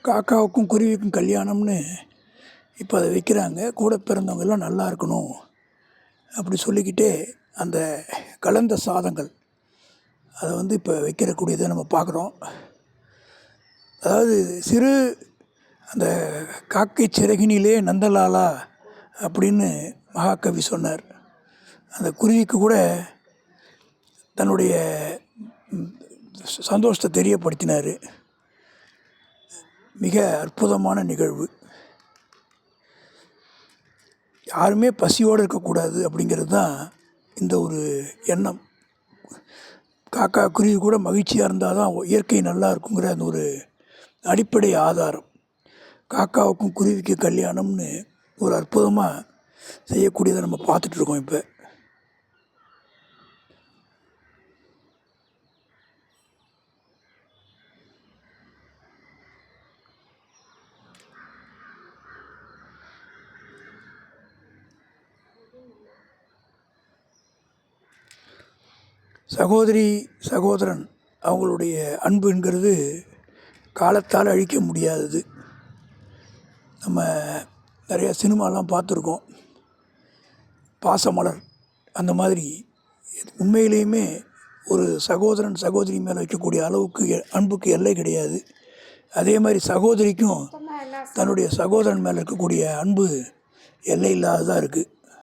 காக்காவுக்கும் குருவிக்கும் கல்யாணம்னு இப்போ அதை வைக்கிறாங்க. கூட பிறந்தவங்கெல்லாம் நல்லா இருக்கணும் அப்படி சொல்லிக்கிட்டே அந்த கலந்த சாதங்கள் அதை இப்போ வைக்கிறக்கூடியதை நம்ம பார்க்குறோம். அதாவது சிறு அந்த காக்கை சிறகினிலே நந்தலாலா அப்படின்னு மகாகவி சொன்னார். அந்த குருவிக்கு கூட தன்னுடைய சந்தோஷத்தை தெரியப்படுத்தினார். மிக அற்புதமான நிகழ்வு. யாருமே பசியோடு இருக்கக்கூடாது அப்படிங்கிறது தான் இந்த ஒரு எண்ணம். காக்கா குருவி கூட மகிழ்ச்சியாக இருந்தால் தான் இயற்கை நல்லா இருக்குங்கிற அந்த ஒரு அடிப்படை ஆதாரம். காக்காவுக்கும் குருவிக்கு கல்யாணம்னு ஒரு அற்புதமாக செய்யக்கூடியதை நம்ம பார்த்துட்ருக்கோம். இப்போ சகோதரி சகோதரன் அவங்களுடைய அன்புங்கிறது காலத்தால் அழிக்க முடியாதது. நம்ம நிறையா சினிமாலாம் பார்த்துருக்கோம். பாசமலர் அந்த மாதிரி உண்மையிலேயுமே ஒரு சகோதரன் சகோதரி மேலே வைக்கக்கூடிய அளவுக்கு அன்புக்கு எல்லை கிடையாது. அதே மாதிரி சகோதரிக்கும் தன்னுடைய சகோதரன் மேலே இருக்கக்கூடிய அன்பு எல்லை இல்லாததாக இருக்குது.